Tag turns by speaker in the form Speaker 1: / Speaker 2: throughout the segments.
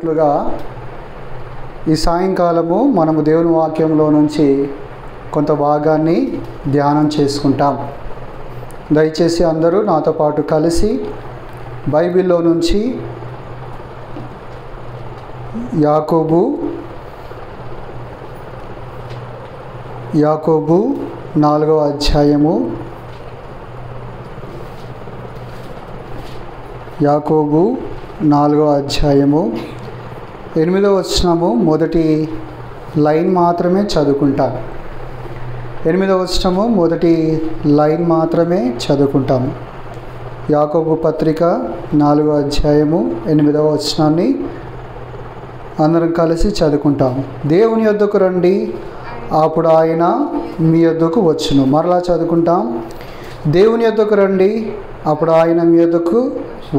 Speaker 1: ఈ సాయంకాలము మనము దేవుని వాక్యంలో నుంచి కొంత భాగాన్ని ధ్యానం చేసుకుంటాం. దయచేసి అందరూ నాతో పాటు కలిసి బైబిల్లో నుంచి యాకోబు 4వ అధ్యాయము, యాకోబు 4వ అధ్యాయము 8వ వచనము మొదటి లైన్ మాత్రమే చదువుకుంటాను. 8వ వచనము మొదటి లైన్ మాత్రమే చదువుకుంటాము. యాకోబు పత్రిక 4వ అధ్యాయము 8వ వచనాన్ని అందరం కలిసి చదువుకుంటాము. దేవుని యొద్దకు రండి, అప్పుడు ఆయన మీ యొద్దకు వచ్చును. మరలా చదువుకుంటాం. దేవుని యొద్దకు రండి, అప్పుడు ఆయన మీ యొద్దకు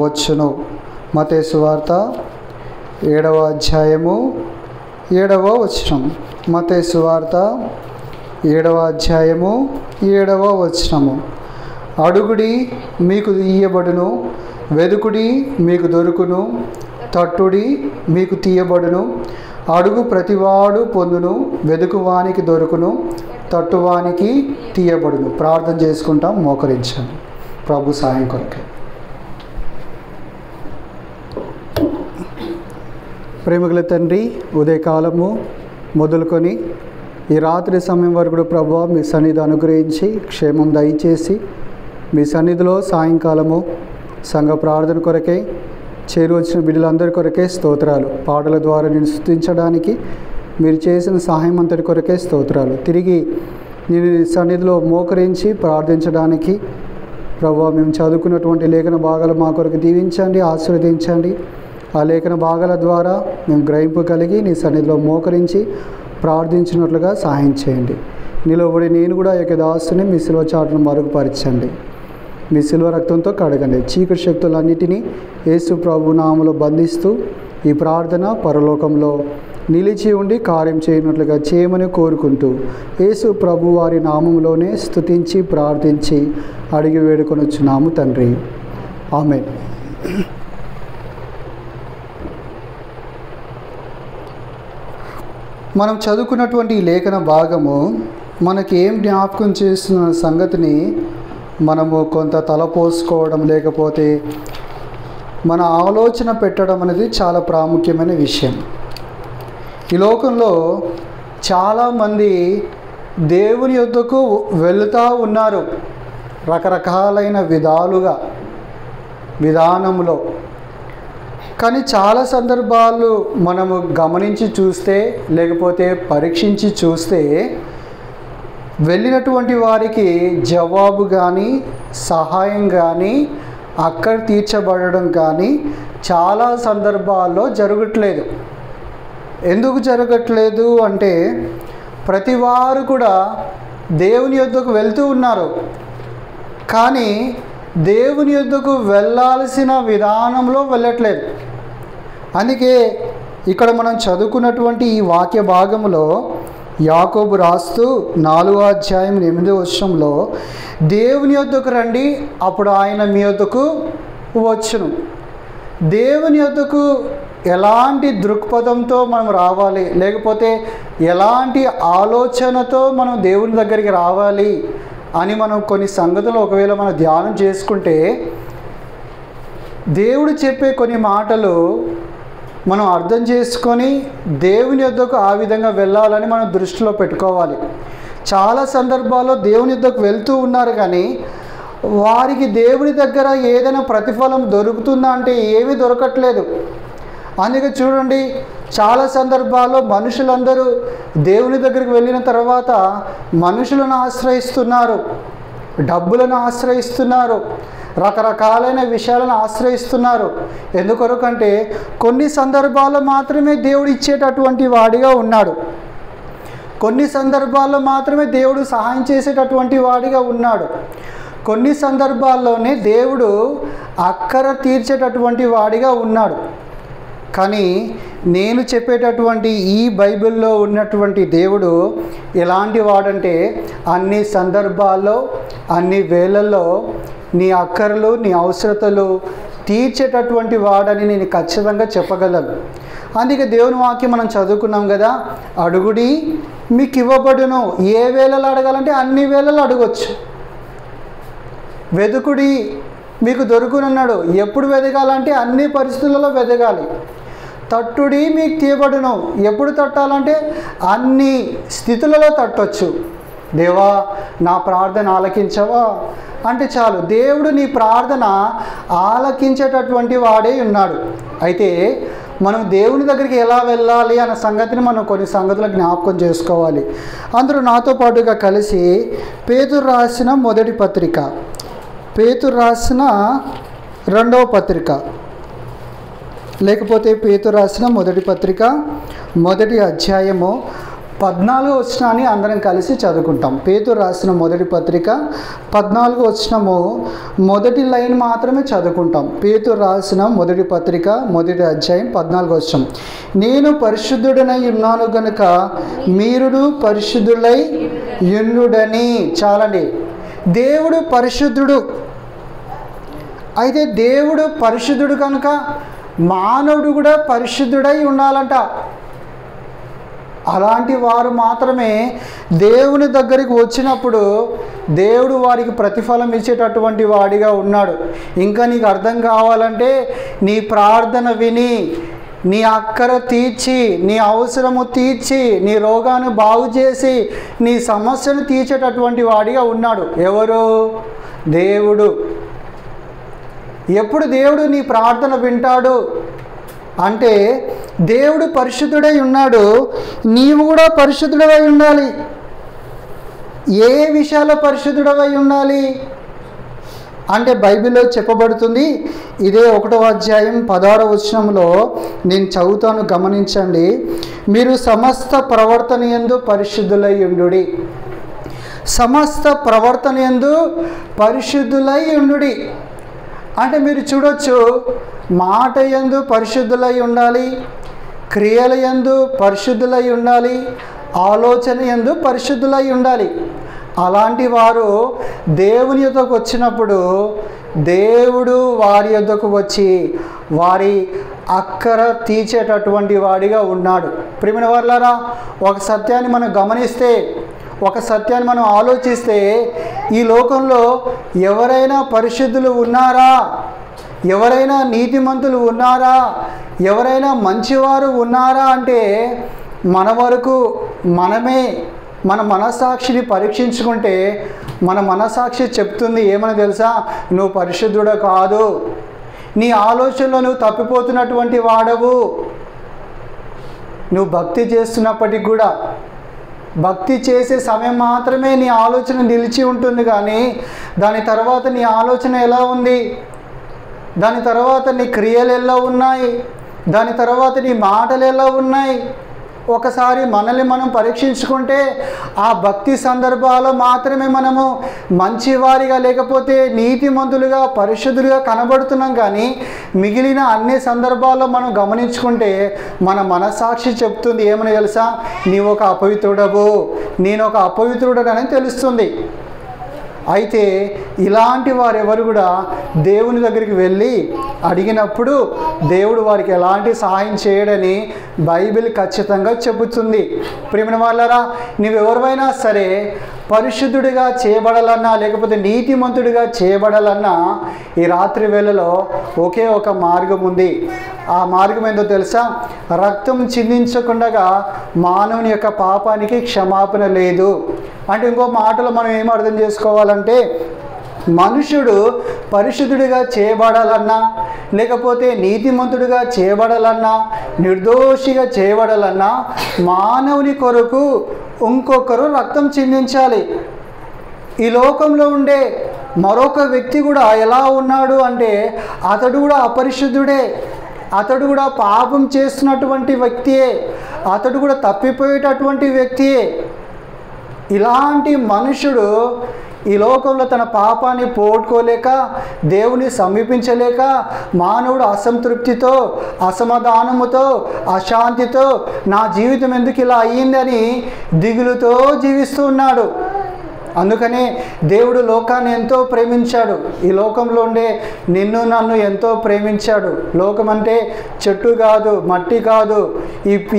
Speaker 1: వచ్చును. మత్తయి సువార్త 7వ అధ్యాయము 7వ వచనం. మత్తయి సువార్త 7వ అధ్యాయము 7వ వచనము. అడుగుడి మీకు ఇయ్యబడును, వెదుకుడి మీకు దొరుకును, తట్టుడి మీకు తీయబడును. అడుగు ప్రతివాడు పొందును, వెదుకువానికి దొరుకును, తట్టువానికి తీయబడును. ప్రార్థన చేసుకుంటాం. మోకరించండి. ప్రభు సాయం కొరకు. ప్రేమగల తండ్రి, ఉదయకాలము మొదలుకొని ఈ రాత్రి సమయం వరకు ప్రభువా మీ సన్నిధి అనుగ్రహించి క్షేమం దయచేసి మీ సన్నిధిలో సాయంకాలము సంఘ ప్రార్థన కొరకై చేరు వచ్చిన బిడ్డలందరి కొరకే స్తోత్రాలు. పాటల ద్వారా నేను స్తుతించడానికి మీరు చేసిన సహాయం అంతటి కొరకే స్తోత్రాలు. తిరిగి నేను సన్నిధిలో మోకరించి ప్రార్థించడానికి ప్రభువా మేము చదువుకున్నటువంటి లేఖన భాగాలు మా కొరకు దీవించండి, ఆశీర్వదించండి. ఆ లేఖన భాగాల ద్వారా మేము గ్రహింపు కలిగి నీ సన్నిధిలో మోకరించి ప్రార్థించినట్లుగా సహాయం చేయండి. నిలబడి నేను కూడా యొక్క దాసుని మీ శిలువ చాటును మరుగుపరచండి. మీ శిలువ రక్తంతో కడగండి. చీకటి శక్తులన్నిటినీ యేసు ప్రభు నామములో బంధిస్తూ ఈ ప్రార్థన పరలోకంలో నిలిచి ఉండి కార్యం చేయనట్లుగా చేయమని కోరుకుంటూ యేసు ప్రభు వారి నామంలోనే స్తుతించి ప్రార్థించి అడిగి వేడుకొనొచ్చున్నాము తండ్రి. ఆమేన్. మనం చదువుకున్నటువంటి ఈ లేఖన భాగము మనకి ఏం జ్ఞాపకం చేస్తున్న సంగతిని మనము కొంత తలపోసుకోవడం, లేకపోతే మన ఆలోచన పెట్టడం అనేది చాలా ప్రాముఖ్యమైన విషయం. ఈ లోకంలో చాలామంది దేవుని యొద్దకు వెళుతూ ఉన్నారు, రకరకాలైన విధానంలో. కానీ చాలా సందర్భాలు మనము గమనించి చూస్తే, లేకపోతే పరీక్షించి చూస్తే వెళ్ళినటువంటి వారికి జవాబు కానీ సహాయం కానీ అక్కడ తీర్చబడడం కానీ చాలా సందర్భాల్లో జరగట్లేదు. ఎందుకు జరగట్లేదు అంటే ప్రతి వారు కూడా దేవుని యొద్దకు వెళ్తూ ఉన్నారు, కానీ దేవుని యొద్దకు వెళ్ళాల్సిన విధానంలో వెళ్ళట్లేదు. అందుకే ఇక్కడ మనం చదువుకున్నటువంటి ఈ వాక్య భాగంలో యాకోబు రాస్తూ 4వ అధ్యాయం 8వ వచనంలో దేవుని యొద్దకు రండి, అప్పుడు ఆయన మీ యొద్దకు వచ్చును. దేవుని యొద్దకు ఎలాంటి దృక్పథంతో మనం రావాలి, లేకపోతే ఎలాంటి ఆలోచనతో మనం దేవుని దగ్గరికి రావాలి అని మనం కొన్ని సంగతులు ఒకవేళ మనం ధ్యానం చేసుకుంటే దేవుడు చెప్పే కొన్ని మాటలు మనం అర్థం చేసుకొని దేవుని యొద్దకు ఆ విధంగా వెళ్ళాలని మనం దృష్టిలో పెట్టుకోవాలి. చాలా సందర్భాల్లో దేవుని యొద్దకు వెళ్తూ ఉన్నారు, కానీ వారికి దేవుని దగ్గర ఏదైనా ప్రతిఫలం దొరుకుతుందా అంటే ఏమీ దొరకట్లేదు. అందుకే చూడండి, చాలా సందర్భాల్లో మనుషులందరూ దేవుని దగ్గరికి వెళ్ళిన తర్వాత మనుషులను ఆశ్రయిస్తున్నారు, డబ్బులను ఆశ్రయిస్తున్నారు, రకరకాలైన విషయాలను ఆశ్రయిస్తున్నారు. ఎందుకొరకంటే కొన్ని సందర్భాల్లో మాత్రమే దేవుడు ఇచ్చేటటువంటి వాడిగా ఉన్నాడు, కొన్ని సందర్భాల్లో మాత్రమే దేవుడు సహాయం చేసేటటువంటి వాడిగా ఉన్నాడు, కొన్ని సందర్భాల్లోనే దేవుడు అక్కర తీర్చేటటువంటి వాడిగా ఉన్నాడు. కానీ నేను చెప్పేటటువంటి ఈ బైబిల్లో ఉన్నటువంటి దేవుడు ఎలాంటి వాడంటే అన్ని సందర్భాల్లో అన్ని వేళల్లో నీ అక్కర్లు నీ అవసరతలు తీర్చేటటువంటి వాడని నేను ఖచ్చితంగా చెప్పగలను. అందుకే దేవుని వాక్యం మనం చదువుకున్నాం కదా, అడుగుడి మీకు ఇవ్వబడును. ఏ వేళలో అడగాలంటే అన్ని వేళలో అడగొచ్చు. వెతుకుడి మీకు దొరుకునన్నాడు. ఎప్పుడు వెతకాలంటే అన్ని పరిస్థితులలో వెతకాలి. తట్టుడి మీకు తీయబడును. ఎప్పుడు తట్టాలంటే అన్ని స్థితులలో తట్టొచ్చు. దేవా నా ప్రార్థన ఆలకించవా అంటే చాలు, దేవుడు నీ ప్రార్థన ఆలకించేటటువంటి వాడే ఉన్నాడు. అయితే మనం దేవుని దగ్గరికి ఎలా వెళ్ళాలి అన్న సంగతిని మనం కొన్ని సంగతులు జ్ఞాపకం చేసుకోవాలి. అందరూ నాతో పాటుగా కలిసి పేతురు రాసిన మొదటి పత్రిక, పేతురు రాసిన రెండవ పత్రిక, లేకపోతే పేతురు రాసిన మొదటి పత్రిక మొదటి అధ్యాయము 14వ వచనాన్ని అందరం కలిసి చదువుకుంటాం. పేతురు రాసిన మొదటి పత్రిక 14వ వచనము మొదటి లైన్ మాత్రమే చదువుకుంటాం. పేతురు రాసిన మొదటి పత్రిక మొదటి అధ్యాయం 14వ వచనం, నేను పరిశుద్ధుడనై ఉన్నాను గనుక మీరును పరిశుద్ధులై యుండుడని. చాలండి, దేవుడు పరిశుద్ధుడు. అయితే దేవుడు పరిశుద్ధుడు కనుక మానవుడు కూడా పరిశుద్ధుడై ఉండాలంట. అలాంటి వారు మాత్రమే దేవుని దగ్గరికి వచ్చినప్పుడు దేవుడు వారికి ప్రతిఫలం ఇచ్చేటటువంటి వాడిగా ఉన్నాడు. ఇంకా నీకు అర్థం కావాలంటే నీ ప్రార్థన విని, నీ అక్కర తీర్చి, నీ అవసరము తీర్చి, నీ రోగాన్ని బాగు చేసి, నీ సమస్యను తీర్చేటటువంటి వాడిగా ఉన్నాడు. ఎవరు? దేవుడు. ఎప్పుడు దేవుడు నీ ప్రార్థన వింటాడు అంటే దేవుడు పరిశుద్ధుడై ఉన్నాడు, నీవు కూడా పరిశుద్ధుడవై ఉండాలి. ఏ విషయాల్లో పరిశుద్ధుడవై ఉండాలి అంటే బైబిల్లో చెప్పబడుతుంది. ఇదే 1వ అధ్యాయం 16వ వచనంలో నేను చదువుతాను, గమనించండి. మీరు సమస్త ప్రవర్తన యందు పరిశుద్ధులై ఉండుడి. సమస్త ప్రవర్తన యందు పరిశుద్ధులై ఉండుడి అంటే మీరు చూడొచ్చు, మాట యందు పరిశుద్ధులై ఉండాలి, క్రియల యందు పరిశుద్ధులై ఉండాలి, ఆలోచన యందు పరిశుద్ధులై ఉండాలి. అలాంటి వారు దేవుని యొద్దకు వచ్చినప్పుడు దేవుడు వారి యొద్దకు వచ్చి వారి అక్కర తీర్చేటటువంటి వాడిగా ఉన్నాడు. ప్రియమైన వారలారా, ఒక సత్యాన్ని మనం గమనిస్తే, ఒక సత్యాన్ని మనం ఆలోచిస్తే, ఈ లోకంలో ఎవరైనా పరిశుద్ధులు ఉన్నారా, ఎవరైనా నీతిమంతులు ఉన్నారా, ఎవరైనా మంచివారు ఉన్నారా అంటే మన వరకు మనమే మన మనస్సాక్షిని పరీక్షించుకుంటే మన మనస్సాక్షి చెప్తుంది ఏమని తెలుసా? నువ్వు పరిశుద్ధుడు కాదు, నీ ఆలోచనలో నువ్వు తప్పిపోతున్నటువంటి వాడవు. నువ్వు భక్తి చేస్తున్నప్పటికి కూడా భక్తి చేసే సమయం మాత్రమే నీ ఆలోచన నిలిచి ఉంటుంది, కానీ దాని తర్వాత నీ ఆలోచన ఎలా ఉంది, దాని తర్వాత నీ క్రియలు ఎలా ఉన్నాయి, దాని తర్వాత నీ మాటలు ఎలా ఉన్నాయి. ఒకసారి మనల్ని మనం పరీక్షించుకుంటే ఆ భక్తి సందర్భాల్లో మాత్రమే మనము మంచివారిగా లేకపోతే నీతిమంతులుగా పరిశుద్ధులుగా కనబడుతున్నాం. కానీ మిగిలిన అన్ని సందర్భాల్లో మనం గమనించుకుంటే మన మనస్సాక్షి చెప్తుంది ఏమని తెలుసా? నీవు ఒక అపవిత్రుడవు, నేను ఒక అపవిత్రుడని తెలుస్తుంది. అయితే ఇలాంటి వారెవరు కూడా దేవుని దగ్గరికి వెళ్ళి అడిగినప్పుడు దేవుడు వారికి ఎలాంటి సహాయం చేయడని బైబిల్ ఖచ్చితంగా చెబుతుంది. ప్రియమైన వాళ్ళారా, నువ్వెవరివైనా సరే పరిశుద్ధుడిగా చేయబడాలన్నా లేకపోతే నీతిమంతుడిగా చేయబడాలన్నా ఈ రాత్రి వేళలో ఒకే ఒక మార్గం ఉంది. ఆ మార్గం ఏందో తెలుసా? రక్తం చిందించకుండా మానవుని యొక్క పాపానికి క్షమాపణ లేదు. అంటే ఇంకో మాటలో మనం ఏం అర్థం చేసుకోవాలంటే, మనుషుడు పరిశుద్ధుడిగా చేయబడాలన్నా లేకపోతే నీతిమంతుడిగా చేయబడాలన్నా నిర్దోషిగా చేయబడాలన్నా మానవుని కొరకు ఇంకొకరు రక్తం చిందించాలి. ఈ లోకంలో ఉండే మరొక వ్యక్తి కూడా ఎలా ఉన్నాడు అంటే అతడు కూడా అపరిశుద్ధుడే, అతడు కూడా పాపం చేస్తున్నటువంటి వ్యక్తియే, అతడు కూడా తప్పిపోయేటటువంటి వ్యక్తియే. ఇలాంటి మనుషుడు ఈ లోకంలో తన పాపాన్ని పోగొట్టుకోలేక దేవుని సమీపించలేక మానవుడు అసంతృప్తితో అసమాధానముతో అశాంతితో నా జీవితం ఎందుకు ఇలా అయ్యిందని దిగులుతో జీవిస్తూ ఉన్నాడు. అందుకనే దేవుడు లోకాన్ని ఎంతో ప్రేమించాడు. ఈ లోకంలో ఉండే నిన్ను నన్ను ఎంతో ప్రేమించాడు. లోకం అంటే చెట్టు కాదు, మట్టి కాదు,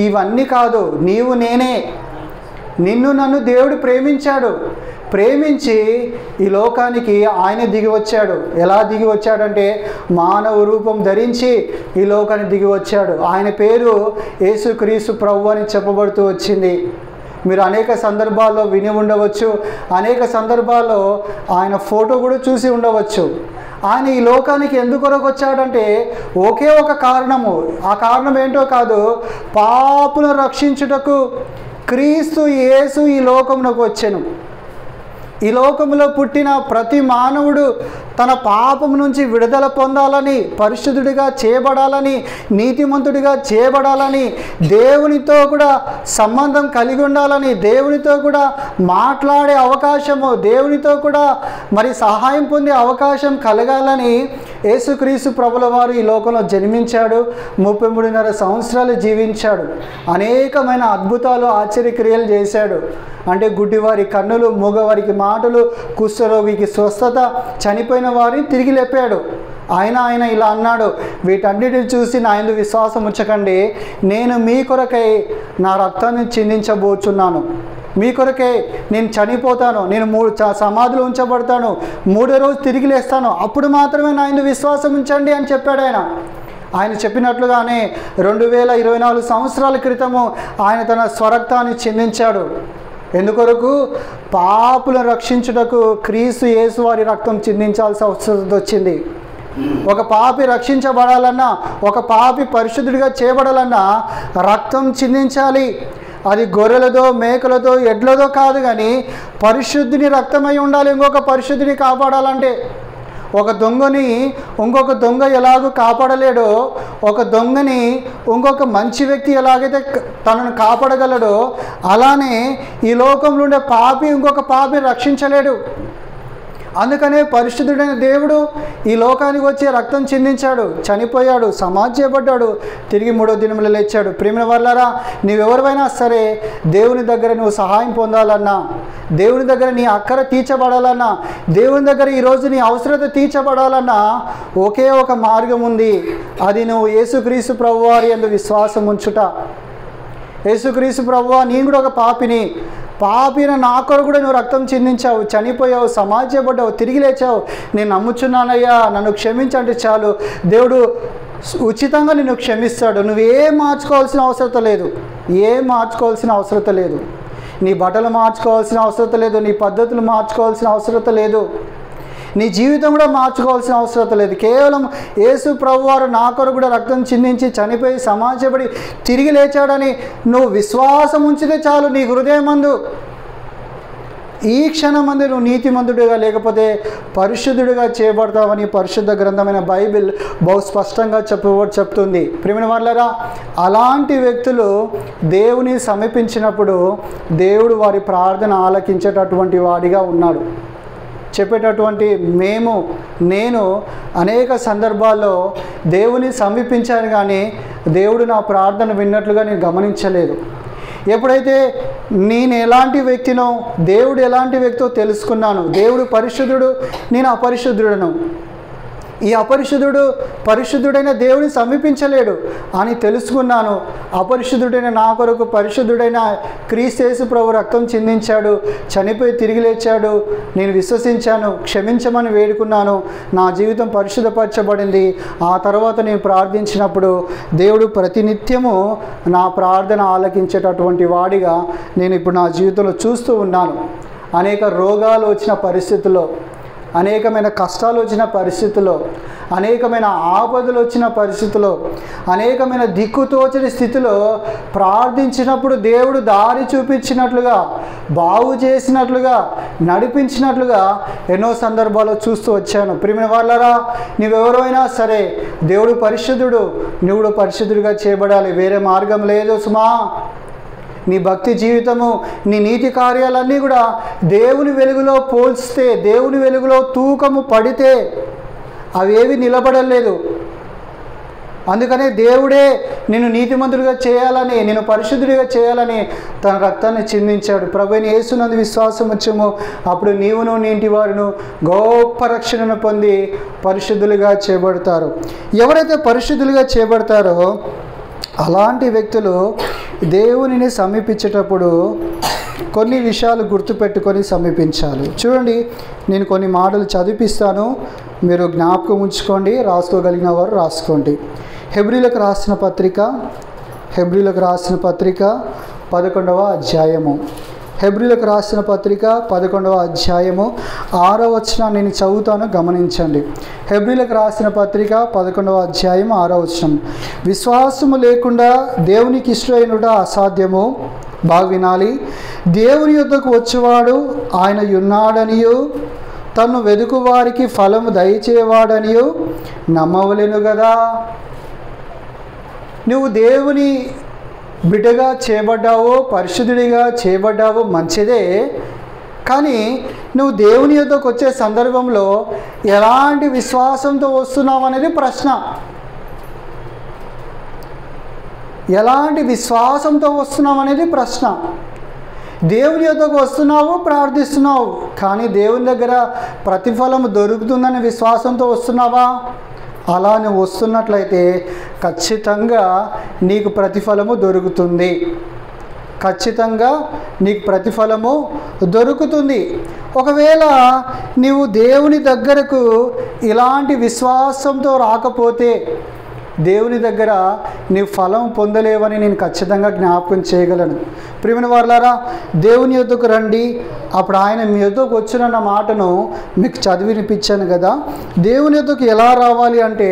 Speaker 1: ఇవన్నీ కాదు, నీవు నేనే. నిన్ను నన్ను దేవుడు ప్రేమించాడు. ప్రేమించి ఈ లోకానికి ఆయన దిగి వచ్చాడు. ఎలా దిగి వచ్చాడంటే మానవ రూపం ధరించి ఈ లోకానికి దిగి వచ్చాడు. ఆయన పేరు యేసుక్రీస్తు ప్రభువు అని చెప్పబడుతూ వచ్చింది. మీరు అనేక సందర్భాల్లో విని ఉండవచ్చు, అనేక సందర్భాల్లో ఆయన ఫోటో కూడా చూసి ఉండవచ్చు. ఆయన ఈ లోకానికి ఎందుకొరకు వచ్చాడంటే ఒకే ఒక కారణము. ఆ కారణం ఏంటో కాదు, పాపులను రక్షించుటకు క్రీస్తు యేసు ఈ లోకమునకు వచ్చెను. ఈ లోకంలో పుట్టిన ప్రతి మానవుడు తన పాపం నుంచి విడుదల పొందాలని, పరిశుద్ధుడిగా చేయబడాలని, నీతిమంతుడిగా చేయబడాలని, దేవునితో కూడా సంబంధం కలిగి ఉండాలని, దేవునితో కూడా మాట్లాడే అవకాశము, దేవునితో కూడా మరి సహాయం పొందే అవకాశం కలగాలని యేసుక్రీస్తు ప్రభుల వారు ఈ లోకంలో జన్మించాడు. 33.5 సంవత్సరాలు జీవించాడు. అనేకమైన అద్భుతాలు, ఆశ్చర్యక్రియలు చేశాడు. అంటే గుడ్డివారి కన్నులు, మూగవారికి మాటలు, కుష్ఠరోగికి స్వస్థత, చనిపోయిన వారిని తిరిగి లేపాడు. ఆయన ఇలా అన్నాడు, వీటన్నిటిని చూసి నా యందు విశ్వాసం ఉంచకండి, నేను మీ కొరకై నా రక్తాన్ని చిందించబోచున్నాను, మీ కొరకై నేను చనిపోతాను, నేను 3 సమాధులు ఉంచబడతాను, 3వ రోజు తిరిగి లేస్తాను, అప్పుడు మాత్రమే నా యందు విశ్వాసం ఉంచండి అని చెప్పాడు ఆయన చెప్పినట్లుగానే 2024 సంవత్సరాల క్రితము ఆయన తన స్వరక్తాన్ని చిందించాడు. ఎందుకొరకు? పాపులను రక్షించుటకు క్రీస్తు యేసు వారి రక్తం చిందించాల్సిన అవసరం వచ్చింది. ఒక పాపి రక్షించబడాలన్నా, ఒక పాపి పరిశుద్ధుడిగా చేయబడాలన్నా రక్తం చిందించాలి. అది గొర్రెలదో, మేకలదో, ఎడ్లదో కాదు, కానీ పరిశుద్ధుని రక్తమై ఉండాలి. ఇంకొక పరిశుద్ధిని కాపాడాలంటే ఒక దొంగని ఇంకొక దొంగ ఎలాగో కాపాడలేడో, ఒక దొంగని ఇంకొక మంచి వ్యక్తి ఎలాగైతే తనను కాపాడగలడో, అలానే ఈ లోకంలో ఉండే పాపి ఇంకొక పాపిని రక్షించలేడు. అందుకనే పరిశుద్ధుడైన దేవుడు ఈ లోకానికి వచ్చి రక్తం చిందించాడు, చనిపోయాడు, సమాధి చేయబడ్డాడు, తిరిగి 3వ దినమున లేచాడు. ప్రేమ వల్లరా, నీవెవరివైనా సరే దేవుని దగ్గర నువ్వు సహాయం పొందాలన్నా, దేవుని దగ్గర నీ అక్కర తీర్చబడాలన్నా, దేవుని దగ్గర ఈరోజు నీ అవసరత తీర్చబడాలన్నా ఒకే ఒక మార్గం ఉంది. అది నువ్వు యేసుక్రీస్తు ప్రభువారి యందు విశ్వాసం ఉంచుట. యేసుక్రీస్తు ప్రభువా, నేను కూడా ఒక పాపిన నా కొరకు కూడా నువ్వు రక్తం చిందించావు, చనిపోయావు, సమాధి చేయబడ్డావు, తిరిగి లేచావు, నేను నమ్ముచున్నానయ్యా, నన్ను క్షమించంటే చాలు, దేవుడు ఉచితంగా నిన్ను క్షమిస్తాడు. నువ్వేం మార్చుకోవాల్సిన అవసరం లేదు, నీ బట్టలు మార్చుకోవాల్సిన అవసరం లేదు, నీ పద్ధతులు మార్చుకోవాల్సిన అవసరం లేదు, నీ జీవితం కూడా మార్చుకోవాల్సిన అవసరం లేదు. కేవలం యేసు ప్రభువారు నా కొరకు కూడా రక్తం చిందించి చనిపోయి సమాధి చేయబడి తిరిగి లేచాడని నువ్వు విశ్వాసం ఉంచితే చాలు. నీ హృదయమందు ఈ క్షణమందు నువ్వు నీతిమంతుడిగా లేకపోతే పరిశుద్ధుడిగా చేయబడతావని పరిశుద్ధ గ్రంథమైన బైబిల్ బహు స్పష్టంగా చెప్తుంది. ప్రియమైన వాళ్ళరా, అలాంటి వ్యక్తులు దేవుని సమీపించినప్పుడు దేవుడు వారి ప్రార్థన ఆలకించేటటువంటి వాడిగా ఉన్నాడు. చెప్పేటటువంటి నేను అనేక సందర్భాల్లో దేవుని సమీపించాను, కానీ దేవుడు నా ప్రార్థన విన్నట్లుగా నేను గమనించలేదు. ఎప్పుడైతే నేను ఎలాంటి వ్యక్తినో, దేవుడు ఎలాంటి వ్యక్తితో తెలుసుకున్నాను. దేవుడు పరిశుద్ధుడు, నేను అపరిశుద్ధుడను. ఈ అపరిశుద్ధుడు పరిశుద్ధుడైన దేవుని సమీపించలేడు అని తెలుసుకున్నాను. అపరిశుద్ధుడైన నా కొరకు పరిశుద్ధుడైన క్రీస్తు యేసు ప్రభు రక్తం చిందించాడు, చనిపోయి తిరిగి లేచాడు, నేను విశ్వసించాను, క్షమించమని వేడుకున్నాను, నా జీవితం పరిశుద్ధపరచబడింది. ఆ తర్వాత నేను ప్రార్థించినప్పుడు దేవుడు ప్రతినిత్యము నా ప్రార్థన ఆలకించేటటువంటి వాడిగా నేను ఇప్పుడు నా జీవితంలో చూస్తూ ఉన్నాను. అనేక రోగాలు వచ్చిన పరిస్థితుల్లో, అనేకమైన కష్టాలు వచ్చిన పరిస్థితుల్లో, అనేకమైన ఆపదలు వచ్చిన పరిస్థితుల్లో, అనేకమైన దిక్కుతోచని స్థితిలో ప్రార్థించినప్పుడు దేవుడు దారి చూపించినట్లుగా, బాగు చేసినట్లుగా, నడిపించినట్లుగా ఎన్నో సందర్భాల్లో చూస్తూ వచ్చాను. ప్రియమైన వాళ్ళరా, నువ్వెవరైనా సరే దేవుడు పరిశుద్ధుడు, నువ్వు పరిశుద్ధుడిగా చేయబడాలి. వేరే మార్గం లేదు సుమా. నీ భక్తి జీవితము, నీ నీతి కార్యాలన్నీ కూడా దేవుని వెలుగులో పోల్చితే, దేవుని వెలుగులో తూకము పడితే అవేవి నిలబడలేదు. అందుకనే దేవుడే నిన్ను నీతిమంతుడిగా చేయాలని, నిన్ను పరిశుద్ధుడిగా చేయాలని తన రక్తాన్ని చిందించాడు. ప్రభువైన యేసునందు విశ్వాసం వచ్చేమో అప్పుడు నీవును నీ ఇంటి వారును గొప్ప రక్షణను పొంది పరిశుద్ధులుగా చేయబడతారు. ఎవరైతే పరిశుద్ధులుగా చేయబడతారో అలాంటి వ్యక్తులు దేవునిని సమీపించేటప్పుడు కొన్ని విషయాలు గుర్తుపెట్టుకొని సమీపించాలి. చూడండి, నేను కొన్ని మాటలు చదివిస్తాను, మీరు జ్ఞాపకం ఉంచుకోండి, రాసుకోగలిగిన వారు రాసుకోండి. హెబ్రీలకు రాసిన పత్రిక 11వ అధ్యాయము. హెబ్రీలకు రాసిన పత్రిక 11వ అధ్యాయము 6వ వచనం నేను చదువుతాను, గమనించండి. హెబ్రీలకు రాసిన పత్రిక 11వ అధ్యాయం 6వ వచనం. విశ్వాసము లేకుండా దేవునికి ఇష్టమైనట అసాధ్యము. బాగా వినాలి. దేవుని యొద్దకు వచ్చేవాడు ఆయన ఉన్నాడనియు తను వెదుకు వారికి ఫలము దయచేవాడనియు నమ్మవలెను కదా. నువ్వు దేవుని బిడ్డగా చేయబడ్డావో, పరిశుద్ధుడిగా చేయబడ్డావో మంచిదే. కానీ నువ్వు దేవుని యొద్దకు వచ్చే సందర్భంలో ఎలాంటి విశ్వాసంతో వస్తున్నావు అనేది ప్రశ్న. ఎలాంటి విశ్వాసంతో వస్తున్నావు అనేది ప్రశ్న. దేవుని యొద్దకు వస్తున్నావు, ప్రార్థిస్తున్నావు, కానీ దేవుని దగ్గర ప్రతిఫలం దొరుకుతుందనే విశ్వాసంతో వస్తున్నావా? అలా నువ్వు వస్తున్నట్లయితే ఖచ్చితంగా నీకు ప్రతిఫలము దొరుకుతుంది. ఖచ్చితంగా నీకు ప్రతిఫలము దొరుకుతుంది. ఒకవేళ నీవు దేవుని దగ్గరకు ఇలాంటి విశ్వాసంతో రాకపోతే దేవుని దగ్గర నీవు ఫలం పొందలేవని నేను ఖచ్చితంగా జ్ఞాపకం చేయగలను. ప్రియమైన వారలారా, దేవుని యొద్దకు రండి, అప్పుడు ఆయన మీ యొద్దకు వచ్చిన మాటను మీకు చదివినిపించాను కదా. దేవుని యొద్దకు ఎలా రావాలి అంటే,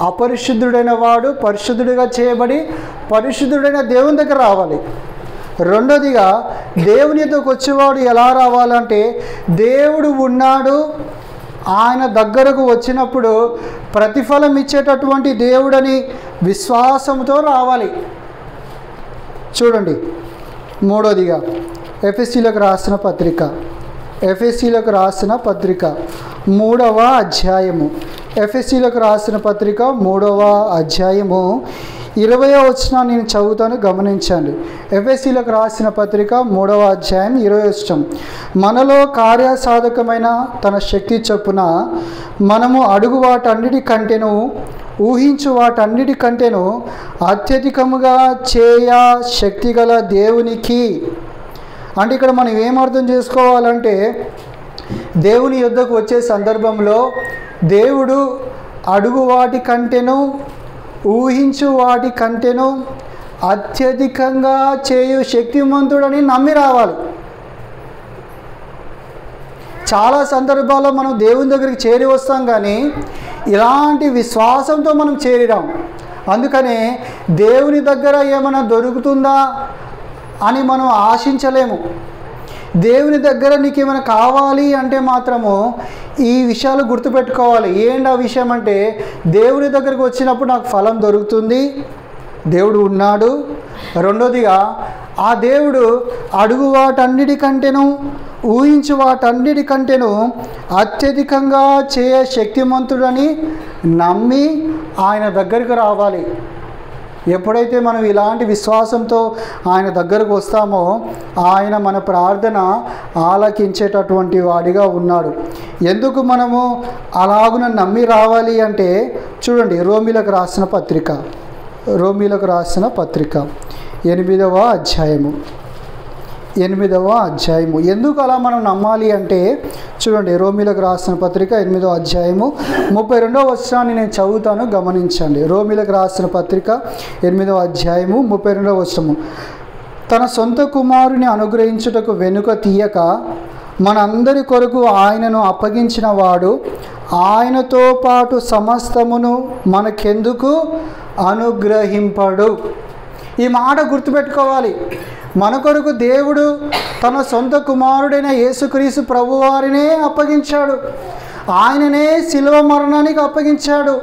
Speaker 1: అపరిశుద్ధుడైన వాడు పరిశుద్ధుడిగా చేయబడి పరిశుద్ధుడైన దేవుని దగ్గర రావాలి. రెండోదిగా దేవుని యొద్దకు వచ్చేవాడు ఎలా రావాలంటే, దేవుడు ఉన్నాడు, ఆయన దగ్గరకు వచ్చినప్పుడు ప్రతిఫలం ఇచ్చేటటువంటి దేవుడని విశ్వాసంతో రావాలి. చూడండి, మూడోదిగా ఎఫెసీలకు రాసిన పత్రిక 3వ అధ్యాయము. ఎఫెసీలకు రాసిన పత్రిక 3వ అధ్యాయము 20వ వచనాన్ని నేను చదువుతాను, గమనించండి. ఎఫెసీలకు రాసిన పత్రిక 3వ అధ్యాయం 20వ వచనం. మనలో కార్యసాధకమైన తన శక్తి చొప్పున మనము అడుగు వాటన్నిటికంటేను ఊహించు వాటన్నిటికంటేను అత్యధికముగా చేయ శక్తిగల దేవునికి. అంటే ఇక్కడ మనం ఏమర్థం చేసుకోవాలంటే, దేవుని యొద్దకు వచ్చే సందర్భంలో దేవుడు అడుగు వాటి కంటేను ఊహించు వాటి కంటేను అత్యధికంగా చేయు శక్తిమంతుడని నమ్మి రావాలి. చాలా సందర్భాల్లో మనం దేవుని దగ్గరికి చేరి వస్తాం, కానీ ఇలాంటి విశ్వాసంతో మనం చేరిరాం. అందుకనే దేవుని దగ్గర ఏమైనా దొరుకుతుందా అని మనం ఆశించలేము. దేవుని దగ్గర నీకు ఏమైనా కావాలి అంటే మాత్రము ఈ విషయాలు గుర్తుపెట్టుకోవాలి. ఏంటి ఆ విషయం అంటే, దేవుని దగ్గరకు వచ్చినప్పుడు నాకు ఫలం దొరుకుతుంది, దేవుడు ఉన్నాడు. రెండోదిగా ఆ దేవుడు అడుగు వాటన్నిటికంటేను ఊహించు వాటన్నిటికంటేను అత్యధికంగా చేయ శక్తిమంతుడని నమ్మి ఆయన దగ్గరికి రావాలి. ఎప్పుడైతే మనం ఇలాంటి విశ్వాసంతో ఆయన దగ్గరకు వస్తామో ఆయన మన ప్రార్థన ఆలకించేటటువంటి వాడిగా ఉన్నాడు. ఎందుకు మనము అలాగున నమ్మి రావాలి అంటే, చూడండి, రోమీలకు రాసిన పత్రిక 8వ అధ్యాయము. ఎందుకు అలా మనం నమ్మాలి అంటే, చూడండి, రోమీలకు రాసిన పత్రిక 8వ అధ్యాయము 32వ వచనాన్ని నేను చదువుతాను, గమనించండి. రోమీలకు రాసిన పత్రిక 8వ అధ్యాయము 32వ వచనము. తన సొంత కుమారుని అనుగ్రహించుటకు వెనుక తీయక మనందరి కొరకు ఆయనను అప్పగించిన వాడు ఆయనతో పాటు సమస్తమును మనకెందుకు అనుగ్రహింపడు. ఈ మాట గుర్తుపెట్టుకోవాలి. మన కొరకు దేవుడు తన సొంత కుమారుడైన యేసుక్రీస్తు ప్రభువారినే అప్పగించాడు. ఆయననే శిలువ మరణానికి అప్పగించాడు.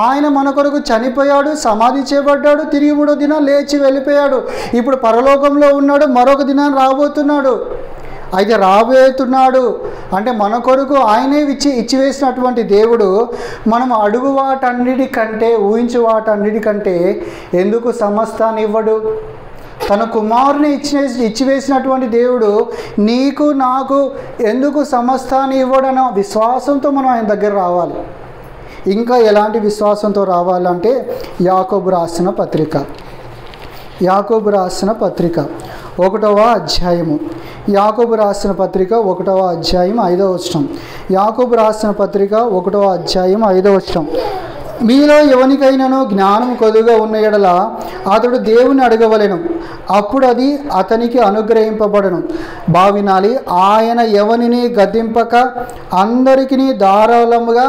Speaker 1: ఆయన మన కొరకు చనిపోయాడు, సమాధి చేయబడ్డాడు, తిరిగి 3వ దినం లేచి వెళ్ళిపోయాడు. ఇప్పుడు పరలోకంలో ఉన్నాడు, మరొక దినాన్ని రాబోతున్నాడు. అయితే రాబోతున్నాడు అంటే మన కొరకు ఆయనే ఇచ్చివేసినటువంటి దేవుడు మనం అడుగు వాటన్నిటికంటే ఊహించు వాటన్నిటికంటే ఎందుకు సమస్తాన్ని ఇవ్వడు? తన కుమారుని ఇచ్చివేసినటువంటి దేవుడు నీకు నాకు ఎందుకు సమస్తాన్ని ఇవ్వడనో విశ్వాసంతో మనం ఆయన దగ్గర రావాలి. ఇంకా ఎలాంటి విశ్వాసంతో రావాలంటే యాకోబు రాసిన పత్రిక 1వ అధ్యాయము, యాకోబు రాసిన పత్రిక 1వ అధ్యాయం 5వ వచనం. యాకోబు రాసిన పత్రిక 1వ అధ్యాయం 5వ వచనం. మీలో ఎవనికైనాను జ్ఞానం కొద్దిగా ఉన్న ఎడల అతడు దేవుని అడగవలెను, అప్పుడు అది అతనికి అనుగ్రహింపబడను. భావినాలి, ఆయన ఎవనిని గద్దింపక అందరికీ ధారాళముగా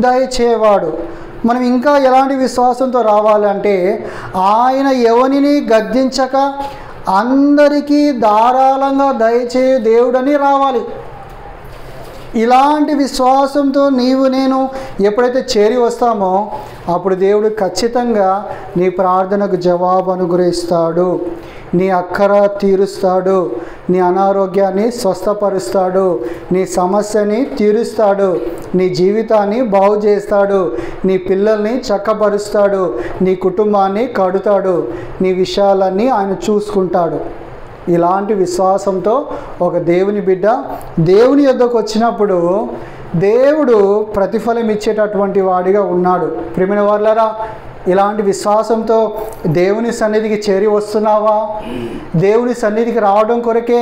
Speaker 1: దయచేవాడు. మనం ఇంకా ఎలాంటి విశ్వాసంతో రావాలంటే ఆయన ఎవనిని గద్దించక అందరికీ ధారాళంగా దయచేయ దేవుడని రావాలి. ఇలాంటి విశ్వాసంతో నీవు నేను ఎప్పుడైతే చేరి వస్తామో అప్పుడు దేవుడు ఖచ్చితంగా నీ ప్రార్థనకు జవాబు అనుగ్రహిస్తాడు, నీ అక్కర తీరుస్తాడు, నీ అనారోగ్యాన్ని స్వస్థపరుస్తాడు, నీ సమస్యని తీరుస్తాడు, నీ జీవితాన్ని బాగు చేస్తాడు, నీ పిల్లల్ని చక్కపరుస్తాడు, నీ కుటుంబాన్ని కడుతాడు, నీ విషయాలన్నీ ఆయన చూసుకుంటాడు. ఇలాంటి విశ్వాసంతో ఒక దేవుని బిడ్డ దేవుని యొద్దకు వచ్చినప్పుడు దేవుడు ప్రతిఫలం ఇచ్చేటటువంటి వాడిగా ఉన్నాడు. ప్రియమైన వారలారా, ఇలాంటి విశ్వాసంతో దేవుని సన్నిధికి చేరి వస్తున్నావా? దేవుని సన్నిధికి రావడం కొరకే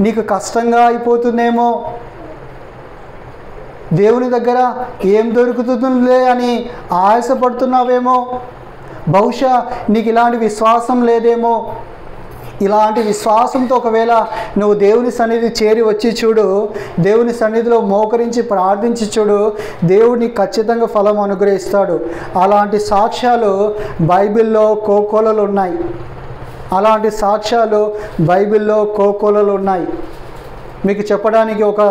Speaker 1: నీకు కష్టంగా అయిపోతుందేమో, దేవుని దగ్గర ఏం దొరుకుతుందిలే అని ఆయాసపడుతున్నావేమో, బహుశా నీకు ఇలాంటి విశ్వాసం లేదేమో. ఇలాంటి విశ్వాసంతో ఒకవేళ నువ్వు దేవుని సన్నిధి చేరి వచ్చి చూడు, దేవుని సన్నిధిలో మోకరించి ప్రార్థించి చూడు, దేవుడు నీకు ఖచ్చితంగా ఫలం అనుగ్రహిస్తాడు. అలాంటి సాక్ష్యాలు బైబిల్లో కోకోలలు ఉన్నాయి. మీకు చెప్పడానికి ఒక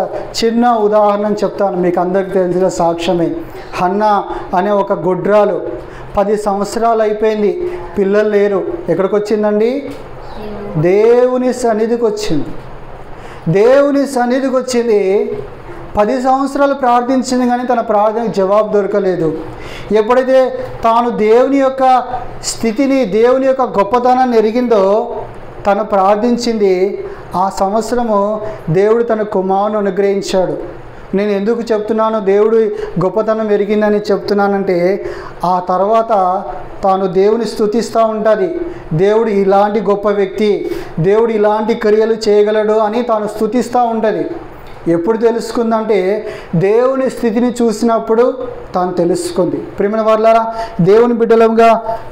Speaker 1: చిన్న ఉదాహరణ చెప్తాను. మీకు అందరికీ తెలిసిన సాక్ష్యమే. హన్నా అనే ఒక గొడ్రాలు 10 సంవత్సరాలు అయిపోయింది, పిల్లలు లేరు. ఎక్కడికి వచ్చిందండి? దేవుని సన్నిధికి వచ్చింది. 10 సంవత్సరాలు ప్రార్థించింది కానీ తన ప్రార్థనకు జవాబు దొరకలేదు. ఎప్పుడైతే తాను దేవుని యొక్క స్థితిని, దేవుని యొక్క గొప్పతనాన్ని ఎరిగిందో తను ప్రార్థించింది. ఆ సంవత్సరము దేవుడు తన కుమారుని అనుగ్రహించాడు. నేను ఎందుకు చెప్తున్నాను దేవుడు గొప్పతనం ఎరిగిందని చెప్తున్నానంటే, ఆ తర్వాత తాను దేవుని స్తుతిస్తూ ఉంటుంది. దేవుడు ఇలాంటి గొప్ప వ్యక్తి, దేవుడు ఇలాంటి క్రియలు చేయగలడు అని తాను స్తుతిస్తూ ఉంటుంది. ఎప్పుడు తెలుసుకుందంటే దేవుని స్థితిని చూసినప్పుడు తాను తెలుసుకుంది. ప్రియమైన వారలారా, దేవుని బిడ్డలంగా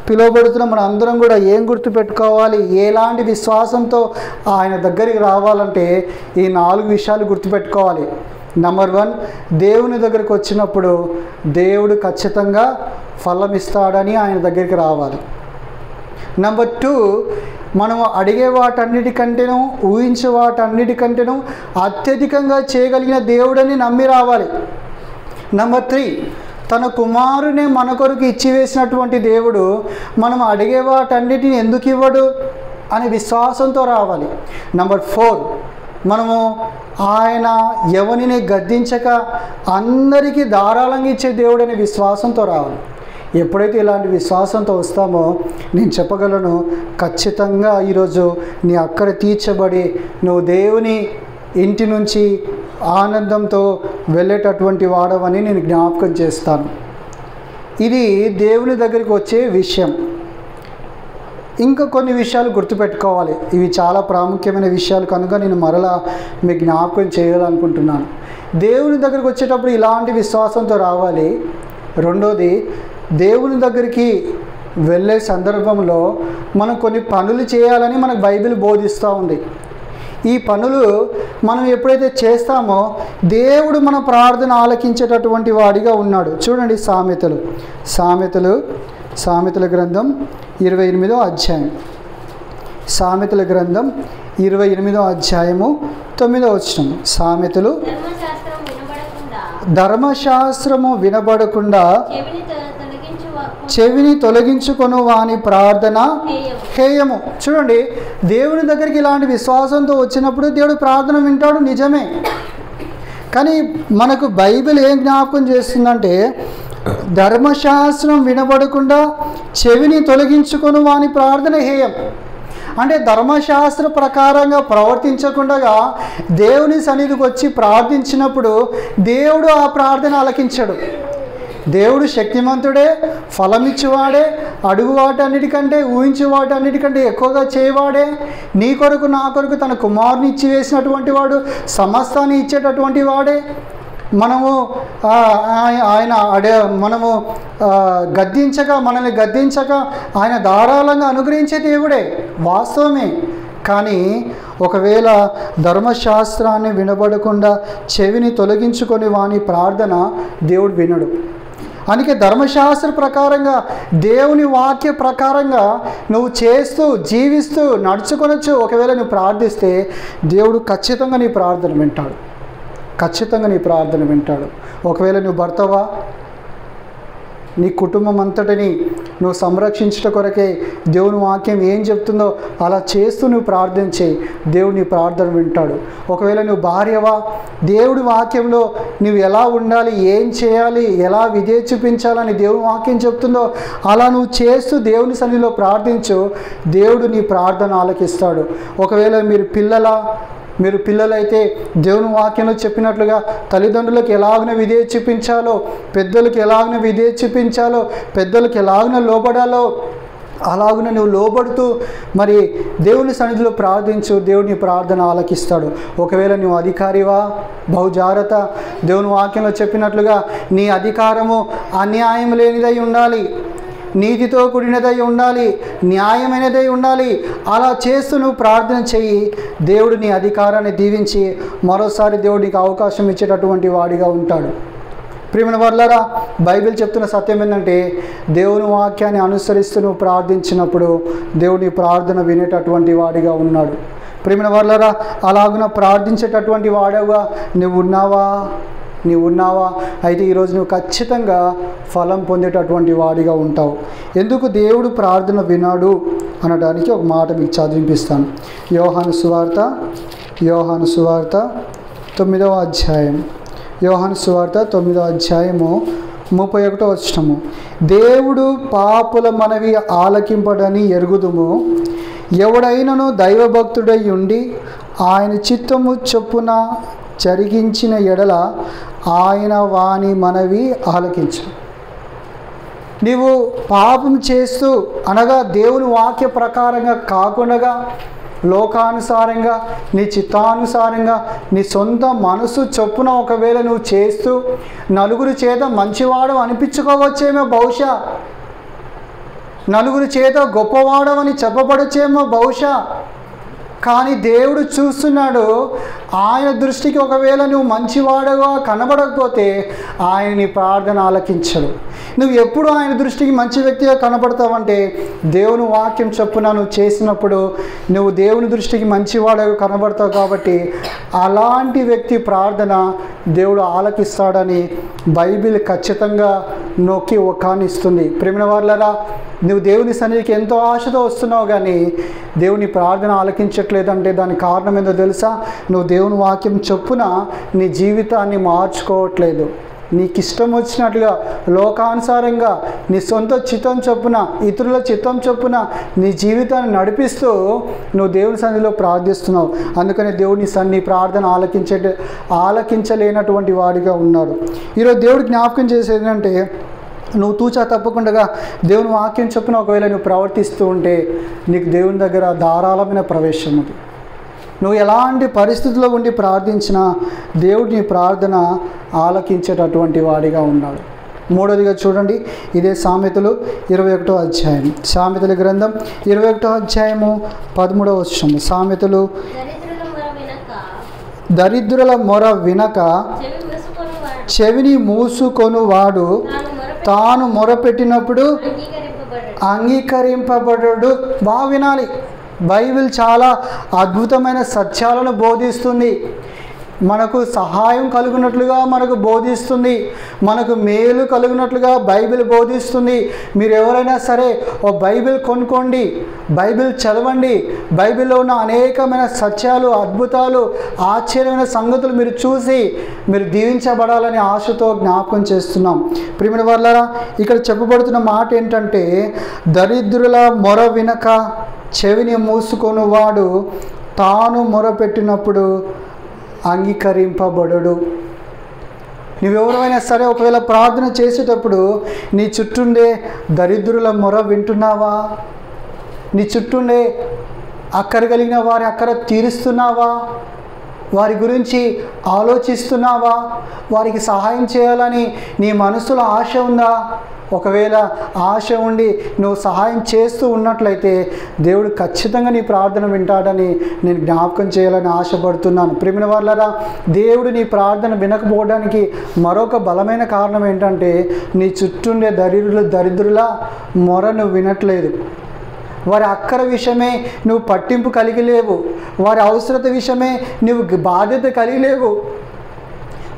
Speaker 1: పిలువబడుతున్న మన అందరం కూడా ఏం గుర్తుపెట్టుకోవాలి? ఎలాంటి విశ్వాసంతో ఆయన దగ్గరికి రావాలంటే ఈ 4 విషయాలు గుర్తుపెట్టుకోవాలి. నంబర్ 1, దేవుని దగ్గరికి వచ్చినప్పుడు దేవుడు ఖచ్చితంగా ఫలం ఇస్తాడని ఆయన దగ్గరికి రావాలి. నంబర్ 2, మనం అడిగే వాటన్నిటికంటేనూ ఊహించే వాటన్నిటికంటేనూ అత్యధికంగా చేయగలిగిన దేవుడని నమ్మి రావాలి. నంబర్ 3, తన కుమారుని మన కొరకు ఇచ్చివేసినటువంటి దేవుడు మనం అడిగే వాటన్నిటిని ఎందుకు ఇవ్వడు అనే విశ్వాసంతో రావాలి. నంబర్ 4, మనము ఆయన ఎవరిని గద్దించక అందరికీ ధారాళంగా ఇచ్చే దేవుడనే విశ్వాసంతో రావాలి. ఎప్పుడైతే ఇలాంటి విశ్వాసంతో వస్తామో నేను చెప్పగలను, ఖచ్చితంగా ఈరోజు నీ అక్కర తీర్చబడి నువ్వు దేవుని ఇంటి నుంచి ఆనందంతో వెళ్ళేటటువంటి వాడవని నేను జ్ఞాపకం చేస్తాను. ఇది దేవుని దగ్గరికి వచ్చే విషయం. ఇంకా కొన్ని విషయాలు గుర్తుపెట్టుకోవాలి. ఇవి చాలా ప్రాముఖ్యమైన విషయాలు కనుక నేను మరలా మీకు జ్ఞాపకం చేయాలనుకుంటున్నాను. దేవుని దగ్గరికి వచ్చేటప్పుడు ఇలాంటి విశ్వాసంతో రావాలి. రెండోది, దేవుని దగ్గరికి వెళ్ళే సందర్భంలో మనం కొన్ని పనులు చేయాలని మనకు బైబిల్ బోధిస్తూ ఉంది. ఈ పనులు మనం ఎప్పుడైతే చేస్తామో దేవుడు మన ప్రార్థన ఆలకించేటటువంటి వాడిగా ఉన్నాడు. చూడండి, సామెతల గ్రంథం 28వ అధ్యాయం. సామెతల గ్రంథం 28వ అధ్యాయము 9వ వచనం. సామెతలు, ధర్మశాస్త్రము వినబడకుండా చెవిని తొలగించుకొను వాని ప్రార్థన హేయము. చూడండి, దేవుని దగ్గరికి ఇలాంటి విశ్వాసంతో వచ్చినప్పుడు దేవుడు ప్రార్థన వింటాడు, నిజమే. కానీ మనకు బైబిల్ ఏం జ్ఞాపకం చేస్తుందంటే, ధర్మశాస్త్రం వినబడకుండా చెవిని తొలగించుకొని వాని ప్రార్థన హేయం. అంటే ధర్మశాస్త్ర ప్రకారంగా ప్రవర్తించకుండా దేవుని సన్నిధికి వచ్చి ప్రార్థించినప్పుడు దేవుడు ఆ ప్రార్థన ఆలకించడు. దేవుడు శక్తిమంతుడే, ఫలమిచ్చేవాడే, అడుగు వాటన్నిటికంటే ఊహించే వాటన్నిటికంటే ఎక్కువగా చేయవాడే, నీ కొరకు నా కొరకు తన కుమారుని ఇచ్చి వేసినటువంటి వాడు, సమస్తాన్ని ఇచ్చేటటువంటి వాడే. మనము మనము మనల్ని గద్దించక ఆయన ధారాళంగా అనుగ్రహించే దేవుడే, వాస్తవమే. కానీ ఒకవేళ ధర్మశాస్త్రాన్ని వినబడకుండా చెవిని తొలగించుకొని వాని ప్రార్థన దేవుడు వినడు. అందుకే ధర్మశాస్త్ర ప్రకారంగా, దేవుని వాక్య ప్రకారంగా నువ్వు చేస్తూ జీవిస్తూ నడుచుకొనొచ్చు. ఒకవేళ నువ్వు ప్రార్థిస్తే దేవుడు ఖచ్చితంగా నీ ప్రార్థన వింటాడు, ఖచ్చితంగా నీ ప్రార్థన వింటాడు. ఒకవేళ నువ్వు భర్తవా, నీ కుటుంబం అంతటిని నువ్వు సంరక్షించట కొరకే దేవుని వాక్యం ఏం చెప్తుందో అలా చేస్తూ నువ్వు ప్రార్థన చేయి, దేవుడు నీ ప్రార్థన వింటాడు. ఒకవేళ నువ్వు భార్యవా, దేవుడి వాక్యంలో నువ్వు ఎలా ఉండాలి, ఏం చేయాలి, ఎలా విధేయ చూపించాలని దేవుని వాక్యం చెప్తుందో అలా నువ్వు చేస్తూ దేవుని సన్నిధిలో ప్రార్థించు, దేవుడు నీ ప్రార్థన ఆలకిస్తాడు. ఒకవేళ మీరు పిల్లలైతే దేవుని వాక్యంలో చెప్పినట్లుగా తల్లిదండ్రులకు ఎలాగనే విధేయ చూపించాలో, పెద్దలకు ఎలాగనే విధేయ చూపించాలో, పెద్దలకు ఎలాగనే లోబడాలో అలాగున నువ్వు లోబడుతూ మరి దేవుని సన్నిధిలో ప్రార్థించు, దేవుని ప్రార్థన ఆలకిస్తాడు. ఒకవేళ నువ్వు అధికారివా, బహుజాగ్రత్త. దేవుని వాక్యంలో చెప్పినట్లుగా నీ అధికారము అన్యాయం లేనిదై ఉండాలి, నీతితో కూడినదై ఉండాలి, న్యాయమైనదై ఉండాలి. అలా చేస్తూ నువ్వు ప్రార్థన చెయ్యి, దేవుడు నీ అధికారాన్ని దీవించి మరోసారి దేవుడు నీకు అవకాశం ఇచ్చేటటువంటి వాడిగా ఉంటాడు. ప్రియమైన వారలారా, బైబిల్ చెప్తున్న సత్యం ఏంటంటే, దేవుని వాక్యాన్ని అనుసరిస్తూ నువ్వు ప్రార్థించినప్పుడు దేవుడు నీ ప్రార్థన వినేటటువంటి వాడిగా ఉన్నాడు. ప్రియమైన వారలారా, అలాగున ప్రార్థించేటటువంటి వాడవుగా నువ్వు ఉన్నావా? అయితే ఈరోజు నువ్వు ఖచ్చితంగా ఫలం పొందేటటువంటి వాడిగా ఉంటావు. ఎందుకు దేవుడు ప్రార్థన వినాడు అనడానికి ఒక మాట మీకు చదివిపిస్తాను. యోహాను సువార్త 9వ అధ్యాయం, యోహాను సువార్త 9వ అధ్యాయము 31వ వచనము. దేవుడు పాపుల మనవి ఆలకింపడని ఎరుగుదుము, ఎవడైనను దైవభక్తుడై ఉండి ఆయన చిత్తము చొప్పున జరిగించిన ఎడల ఆయన వాని మనవి ఆలకించు. నీవు పాపం చేస్తూ అనగా దేవుని వాక్య ప్రకారంగా కాకుండా లోకానుసారంగా, నీ చిత్తానుసారంగా, నీ సొంత మనసు చొప్పున ఒకవేళ నువ్వు చేస్తూ నలుగురి చేత మంచివాడు అనిపించుకోవచ్చేమో, బహుశా నలుగురి చేత గొప్పవాడవని చెప్పబడచ్చేమో బహుశా. కానీ దేవుడు చూస్తున్నాడు, ఆయన దృష్టికి ఒకవేళ నువ్వు మంచివాడుగా కనబడకపోతే ఆయన నీ ప్రార్థన ఆలకించడు. నువ్వు ఎప్పుడు ఆయన దృష్టికి మంచి వ్యక్తిగా కనబడతావంటే దేవుని వాక్యం చొప్పున నువ్వు చేసినప్పుడు నువ్వు దేవుని దృష్టికి మంచివాడుగా కనబడతావు. కాబట్టి అలాంటి వ్యక్తి ప్రార్థన దేవుడు ఆలకిస్తాడని బైబిల్ ఖచ్చితంగా నొక్కి ఒక్కానిస్తుంది. ప్రేమైన వారలారా, నువ్వు దేవుని సన్నిధికి ఎంతో ఆశతో వస్తున్నావు కానీ దేవుని ప్రార్థన ఆలకించట్లేదంటే దానికి కారణం ఏందో తెలుసా? నువ్వు దేవుని వాక్యం చొప్పున నీ జీవితాన్ని మార్చుకోవట్లేదు. నీకు ఇష్టం వచ్చినట్లుగా లోకానుసారంగా నీ సొంత చిత్తం చొప్పున, ఇతరుల చిత్తం చొప్పున నీ జీవితాన్ని నడిపిస్తూ నువ్వు దేవుని సన్నిధిలో ప్రార్థిస్తున్నావు. అందుకని దేవుని నీ ప్రార్థన ఆలకించలేనటువంటి వాడిగా ఉన్నాడు. ఈరోజు దేవుడు జ్ఞాపకం చేసేది ఏంటంటే, నువ్వు తూచా తప్పకుండా దేవుని వాక్యం చొప్పున ఒకవేళ నువ్వు ప్రవర్తిస్తూ ఉంటే నీకు దేవుని దగ్గర ధారాళమైన ప్రవేశం ఉంది. నువ్వు ఎలాంటి పరిస్థితుల్లో ఉండి ప్రార్థించినా దేవుడు నీ ప్రార్థన ఆలకించేటటువంటి వాడిగా ఉన్నాడు. మూడోదిగా చూడండి, ఇదే సామెతలు 21వ అధ్యాయం, సామెతల గ్రంథం 21వ అధ్యాయము 13వ వచనము. సామెతలు, దరిద్రుల మొర వినక చెవిని మూసుకొను వాడు తాను మొరపెట్టినప్పుడు అంగీకరింపబడడు. బాగా వినాలి, బైబిల్ చాలా అద్భుతమైన సత్యాలను బోధిస్తుంది. మనకు సహాయం కలుగునట్లుగా మనకు బోధిస్తుంది, మనకు మేలు కలుగునట్లుగా బైబిల్ బోధిస్తుంది. మీరు ఎవరైనా సరే ఓ బైబిల్ కొనుక్కోండి, బైబిల్ చదవండి. బైబిల్లో ఉన్న అనేకమైన సత్యాలు, అద్భుతాలు, ఆశ్చర్యమైన సంగతులు మీరు చూసి మీరు దీవించబడాలని ఆశతో జ్ఞాపకం చేస్తున్నాం. ప్రియమైన వారలారా, ఇక్కడ చెప్పబడుతున్న మాట ఏంటంటే, దరిద్రుల మొర వినక చెవిని మూసుకొనువాడు తాను మొరపెట్టినప్పుడు అంగీకరింపబడడు. నువ్వెవరైనా సరే ఒకవేళ ప్రార్థన చేసేటప్పుడు నీ చుట్టూండే దరిద్రుల మొర వింటున్నావా? నీ చుట్టూండే అక్కర కలిగిన వారి అక్కర తీరుస్తున్నావా? వారి గురించి ఆలోచిస్తున్నావా? వారికి సహాయం చేయాలని నీ మనసులో ఆశ ఉందా? ఒకవేళ ఆశ ఉండి నువ్వు సహాయం చేస్తూ ఉన్నట్లయితే దేవుడు ఖచ్చితంగా నీ ప్రార్థన వింటాడని నేను జ్ఞాపకం చేయాలని ఆశపడుతున్నాను. ప్రియమైన వారలారా, దేవుడు నీ ప్రార్థన వినకపోవడానికి మరొక బలమైన కారణం ఏంటంటే, నీ చుట్టూండే దరిద్రుల మొర నువ్వు వినట్లేదు. వారి అక్కర విషయమే నువ్వు పట్టింపు కలిగి లేవు. వారి అవసరత విషయమే నువ్వు బాధ్యత కలిగి లేవు.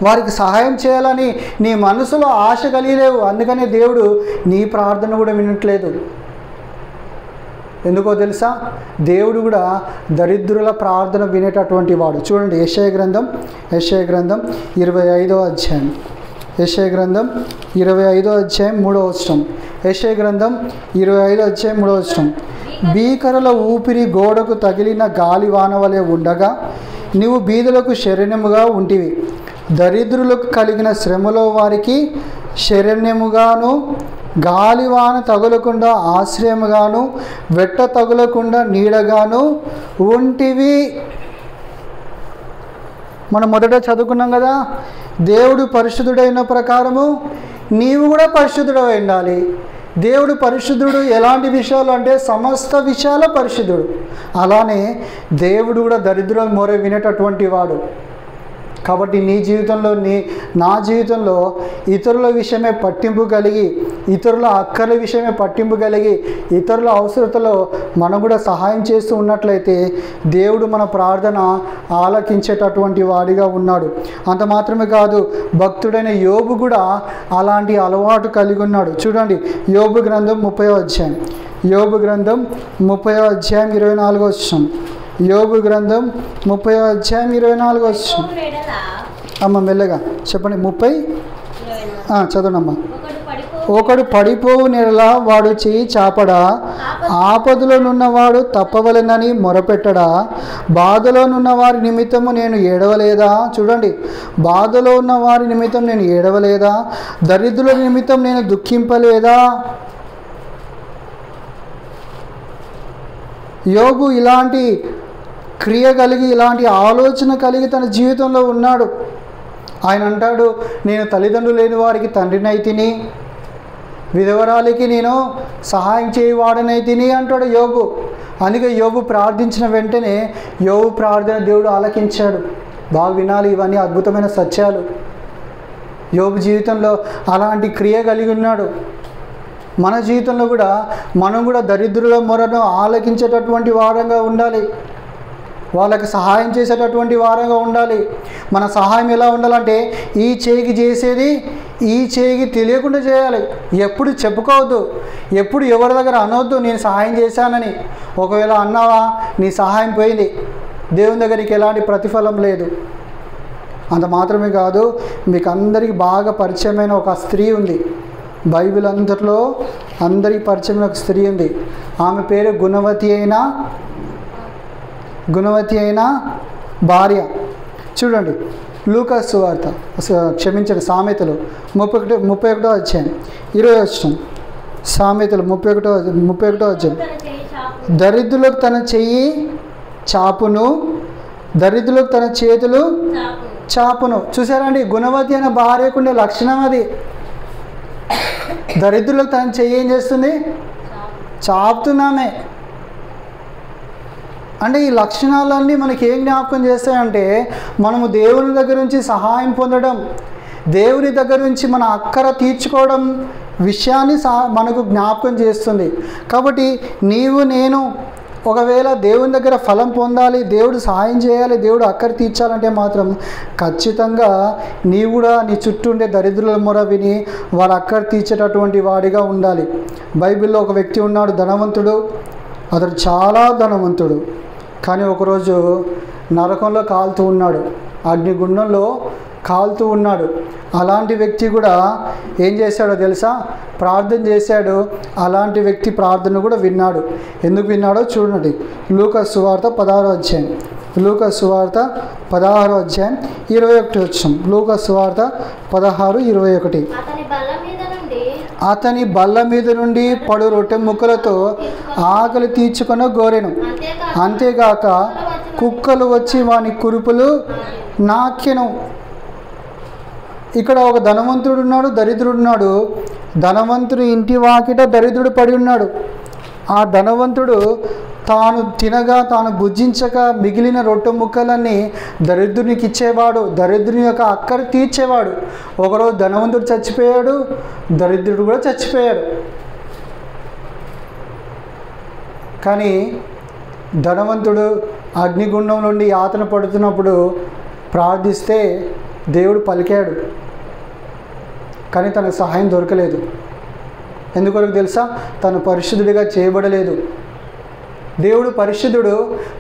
Speaker 1: వారికి సహాయం చేయాలని నీ మనసులో ఆశ కలిగి లేవు. అందుకనే దేవుడు నీ ప్రార్థన కూడా వినట్లేదు. ఎందుకో తెలుసా? దేవుడు కూడా దరిద్రుల ప్రార్థన వినేటటువంటి వాడు. చూడండి, యెషయా గ్రంథం 25వ అధ్యాయం. యెషయా గ్రంథం 25వ అధ్యాయం 3వ వచనం. యెషయా గ్రంథం 25వ అధ్యాయం 3వ వచనం. భీకరుల ఊపిరి గోడకు తగిలిన గాలివాన వలె ఉండగా నీవు బీదలకు శరణ్యముగా ఉంటివి. దరిద్రులకు కలిగిన శ్రమలో వారికి శరణ్యముగాను, గాలివాన తగులకుండా ఆశ్రయముగాను, వెట్ట తగులకుండా నీడగాను ఉంటివి. మనం మొదట చదువుకున్నాం కదా, దేవుడు పరిశుద్ధుడైన ప్రకారము నీవు కూడా పరిశుద్ధుడై ఉండాలి. దేవుడు పరిశుద్ధుడు ఎలాంటి విషయాలు అంటే సమస్త విషయాల పరిశుద్ధుడు. అలానే దేవుడు కూడా దరిద్రుల మొర వినేటటువంటి వాడు. కాబట్టి నీ జీవితంలో నా జీవితంలో ఇతరుల విషయమే పట్టింపు కలిగి, ఇతరుల అక్కర్ల విషయమే పట్టింపు కలిగి, ఇతరుల అవసరతలో మనం కూడా సహాయం చేస్తూ ఉన్నట్లయితే దేవుడు మన ప్రార్థన ఆలకించేటటువంటి వాడిగా ఉన్నాడు. అంత మాత్రమే కాదు, భక్తుడైన యోబు కూడా అలాంటి అలవాటు కలిగి ఉన్నాడు. చూడండి, యోబు గ్రంథం 30వ అధ్యాయం. యోబు గ్రంథం 30వ అధ్యాయం 24వ వచనం. యోబు గ్రంథం 30వ అధ్యాయం 24వ వచనం. అమ్మ మెల్లగా చెప్పండి. 30 చదవనమ్మా. ఒకడు పడిపోవు నెలలా వాడు చేయి చాపడా, ఆపదలోనున్నవాడు తప్పవలెనని మొరపెట్టడా, బాధలోనున్న వారి నిమిత్తము నేను ఏడవలేదా? చూడండి, బాధలో ఉన్న వారి నిమిత్తం నేను ఏడవలేదా? దరిద్రుల నిమిత్తం నేను దుఃఖింపలేదా? యోబు ఇలాంటి క్రియ కలిగి, ఇలాంటి ఆలోచన కలిగి తన జీవితంలో ఉన్నాడు. ఆయన అంటాడు, నేను తల్లిదండ్రులు లేని వారికి తండ్రినైతిని, విధవరాలికి నేను సహాయం చేయవాడనైతిని అంటాడు యోబు. అందుకే యోబు ప్రార్థించిన వెంటనే యోబు ప్రార్థన దేవుడు ఆలకించాడు. బాగా వినాలి, ఇవన్నీ అద్భుతమైన సత్యాలు. యోబు జీవితంలో అలాంటి క్రియ కలిగి ఉన్నాడు. మన జీవితంలో కూడా మనం కూడా దరిద్రుల మొరను ఆలకించేటటువంటి వారంగా ఉండాలి. వాళ్ళకి సహాయం చేసేటటువంటి వారంగా ఉండాలి. మన సహాయం ఎలా ఉండాలంటే, ఈ చేయికి చేసేది ఈ చేయికి తెలియకుండా చేయాలి. ఎప్పుడు చెప్పుకోవద్దు, ఎప్పుడు ఎవరి దగ్గర అనవద్దు నేను సహాయం చేశానని. ఒకవేళ అన్నావా, నీ సహాయం పోయింది, దేవుని దగ్గరికి ఎలాంటి ప్రతిఫలం లేదు. అంత మాత్రమే కాదు, మీకు అందరికీ బాగా పరిచయమైన ఒక స్త్రీ ఉంది. బైబిల్ అంతట్లో అందరికీ పరిచయమైన ఒక స్త్రీ ఉంది. ఆమె పేరు గుణవతి అయిన భార్య. చూడండి, లూకాసు సువార్త, క్షమించండి, సామెతలు 31వ అధ్యాయం 20వ వచనం. సామెతలు 31వ అధ్యాయం. దరిద్రులకు తన చెయ్యి చాపును, దరిద్రులకు తన చేతులు చాపును. చూసారండి, గుణవతి అయిన భార్యకుండే లక్షణం అది. దరిద్రులకు తన చెయ్యి ఏం చేస్తుంది? చాపుతున్నామే. అంటే ఈ లక్షణాలన్నీ మనకి ఏం జ్ఞాపకం చేస్తాయంటే, మనము దేవుని దగ్గర నుంచి సహాయం పొందడం, దేవుని దగ్గర నుంచి మన అక్కర తీర్చుకోవడం విషయాన్ని మనకు జ్ఞాపకం చేస్తుంది. కాబట్టి నీవు నేను ఒకవేళ దేవుని దగ్గర ఫలం పొందాలి, దేవుడు సహాయం చేయాలి, దేవుడు అక్కర తీర్చాలంటే మాత్రం ఖచ్చితంగా నీవు కూడా నీ చుట్టూ ఉండే దరిద్రుల మొర విని వాడు అక్కర తీర్చేటటువంటి వాడిగా ఉండాలి. బైబిల్లో ఒక వ్యక్తి ఉన్నాడు, ధనవంతుడు. అతడు చాలా ధనవంతుడు. కానీ ఒకరోజు నరకంలో కాలుతూ ఉన్నాడు, అగ్నిగుండంలో కాలుతూ ఉన్నాడు. అలాంటి వ్యక్తి కూడా ఏం చేశాడో తెలుసా? ప్రార్థన చేశాడు. అలాంటి వ్యక్తి ప్రార్థన కూడా విన్నాడు. ఎందుకు విన్నాడో చూడండి. లూకాసు సువార్త 16వ అధ్యాయం, లూకాసు సువార్త 16వ అధ్యాయం 21 వచనం. లూకాసు సువార్త 16:21. అతని బల్ల మీద నుండి పడు రొట్టె ముక్కలతో ఆకలి తీర్చుకొని గోరెను. అంతేగాక కుక్కలు వచ్చి వాని కురుపులు నాకెను. ఇక్కడ ఒక ధనవంతుడు ఉన్నాడు, దరిద్రుడు ఉన్నాడు. ధనవంతుడు ఇంటి వాకిట దరిద్రుడు పడి ఉన్నాడు. ఆ ధనవంతుడు తాను తినగా తాను భుజించక మిగిలిన రొట్టె ముక్కలన్నీ దరిద్రునికి ఇచ్చేవాడు, దరిద్రుని యొక్క అక్కర తీర్చేవాడు. ఒకరోజు ధనవంతుడు చచ్చిపోయాడు, దరిద్రుడు కూడా చచ్చిపోయాడు. కానీ ధనవంతుడు అగ్నిగుండం నుండి యాతన పడుతున్నప్పుడు ప్రార్థిస్తే దేవుడు పలికాడు. కానీ తనకు సహాయం దొరకలేదు. ఎందుకొరకు తెలుసా? తను పరిశుద్ధుడిగా చేయబడలేదు. దేవుడు పరిశుద్ధుడు.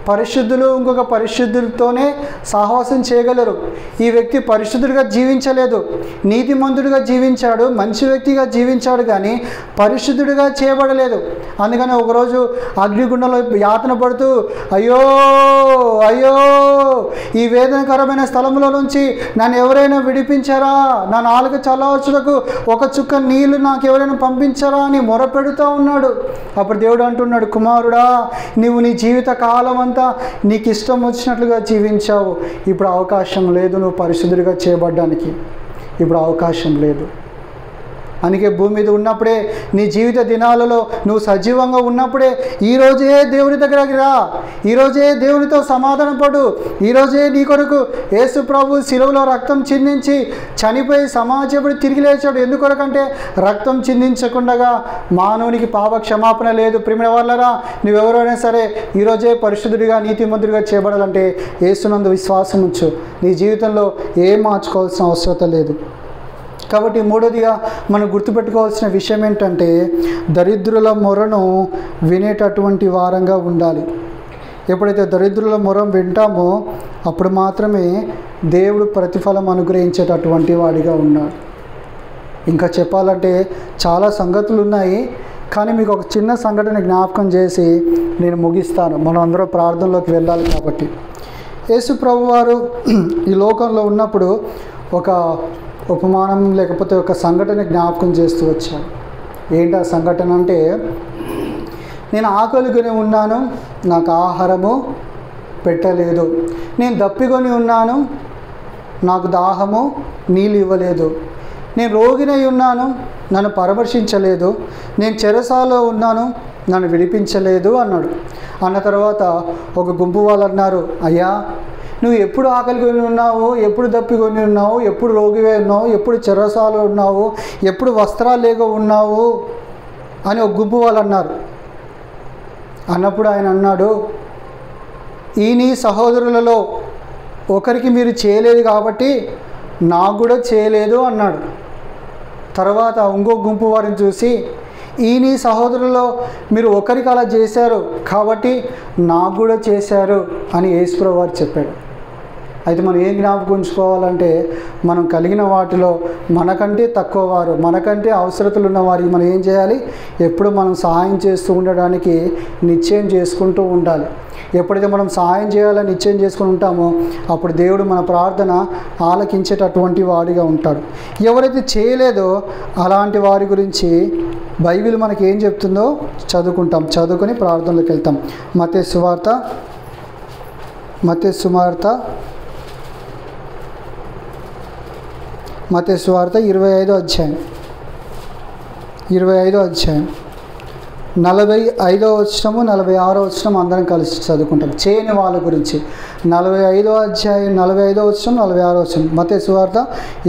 Speaker 1: పరిశుద్ధులు ఇంకొక పరిశుద్ధులతోనే సహవాసం చేయగలరు. ఈ వ్యక్తి పరిశుద్ధుడిగా జీవించలేదు, నీతిమంతుడిగా జీవించాడు, మంచి వ్యక్తిగా జీవించాడు, కానీ పరిశుద్ధుడిగా చేయబడలేదు. అందుకని ఒకరోజు అగ్నిగుండంలో యాతన పడుతూ అయ్యో అయ్యో ఈ వేదనకరమైన స్థలంలో నుంచి నన్ను ఎవరైనా విడిపించారా, నా నాలుక చల్లవచ్చుటకు ఒక చుక్క నీళ్లు నాకు ఎవరైనా పంపించారా అని మొరపెడుతూ ఉన్నాడు. అప్పుడు దేవుడు అంటున్నాడు, కుమారుడా, నువ్వు నీ జీవిత కాలం అంతా నీకు ఇష్టం వచ్చినట్లుగా జీవించావు. ఇప్పుడు అవకాశం లేదు నువ్వు పరిశుద్ధుడిగా చేయబడ్డానికి. ఇప్పుడు అవకాశం లేదు. అందుకే భూమి మీద ఉన్నప్పుడే, నీ జీవిత దినాలలో నువ్వు సజీవంగా ఉన్నప్పుడే ఈరోజే దేవుని దగ్గరికి రా. ఈరోజే దేవునితో సమాధాన పడు. ఈరోజే నీ కొరకు యేసు ప్రభు శిలువలో రక్తం చిందించి చనిపోయి సమాజపడి తిరిగి లేచాడు. ఎందుకొరకంటే రక్తం చిందించకుండా మానవునికి పాప క్షమాపణ లేదు. ప్రియమైన వాళ్ళరా, నువ్వెవరైనా సరే ఈరోజే పరిశుద్ధుడిగా నీతిమంతుడిగా చేయబడాలంటే యేసునందు విశ్వాసం ఉంచు. నీ జీవితంలో ఏం మార్చుకోవాల్సిన అవసరం లేదు. కాబట్టి మూడోదిగా మనం గుర్తుపెట్టుకోవాల్సిన విషయం ఏంటంటే, దరిద్రుల మొరను వినేటటువంటి వారంగా ఉండాలి. ఎప్పుడైతే దరిద్రుల మొర వింటామో అప్పుడు మాత్రమే దేవుడు ప్రతిఫలం అనుగ్రహించేటటువంటి వాడిగా ఉన్నాడు. ఇంకా చెప్పాలంటే చాలా సంగతులు ఉన్నాయి, కానీ మీకు ఒక చిన్న సంఘటన జ్ఞాపకం చేసి నేను ముగిస్తాను. మనం అందరం ప్రార్థనలోకి వెళ్ళాలి కాబట్టి. యేసు ప్రభువారు ఈ లోకంలో ఉన్నప్పుడు ఒక ఉపమానం లేకపోతే ఒక సంఘటన జ్ఞాపకం చేస్తూ వచ్చాడు. ఏంటి ఆ సంఘటన అంటే, నేను ఆకలికొని ఉన్నాను, నాకు ఆహారము పెట్టలేదు. నేను దప్పికొని ఉన్నాను, నాకు దాహము నీళ్ళు ఇవ్వలేదు. నేను రోగినై ఉన్నాను, నన్ను పరామర్శించలేదు. నేను చెరసాలో ఉన్నాను, నన్ను విడిపించలేదు అన్నాడు. అన్న తర్వాత ఒక గుంపు వాళ్ళు అన్నారు, అయ్యా నువ్వు ఎప్పుడు ఆకలి కొని ఉన్నావు, ఎప్పుడు దప్పికొని ఉన్నావు, ఎప్పుడు రోగివే ఉన్నావు, ఎప్పుడు చెరసాలో ఉన్నావు, ఎప్పుడు వస్త్రాలు లేక ఉన్నావు అని ఒక గుంపు వాళ్ళు అన్నారు. అన్నప్పుడు ఆయన అన్నాడు, ఈ నీ సహోదరులలో ఒకరికి మీరు చేయలేదు కాబట్టి నాకు కూడా చేయలేదు అన్నాడు. తర్వాత ఇంకో గుంపు వారిని చూసి, ఈ నీ సహోదరులలో మీరు ఒకరికి అలా చేశారు కాబట్టి నాకు కూడా చేశారు అని యేసుప్రభువు వారు చెప్పాడు. అయితే మనం ఏం జ్ఞాపకం ఉంచుకోవాలంటే, మనం కలిగిన వాటిలో మనకంటే తక్కువ వారు, మనకంటే అవసరతలు ఉన్న వారికి మనం ఏం చేయాలి? ఎప్పుడు మనం సహాయం చేస్తూ ఉండడానికి నిశ్చయం చేసుకుంటూ ఉండాలి. ఎప్పుడైతే మనం సహాయం చేయాలని నిశ్చయం చేసుకుని ఉంటామో అప్పుడు దేవుడు మన ప్రార్థన ఆలకించేటటువంటి వాడిగా ఉంటాడు. ఎవరైతే చేయలేదో అలాంటి వారి గురించి బైబిల్ మనకి ఏం చెప్తుందో చదువుకుంటాం, చదువుకొని ప్రార్థనలోకి వెళ్తాం. మత్తయి సువార్త 25వ అధ్యాయం 45వ వచనము 46వ వచనం అందరం కలిసి చదువుకుంటాం. చేయని వాళ్ళ గురించి 45వ అధ్యాయం 45వ వచనం 46వ వచనం. మత్తయి సువార్త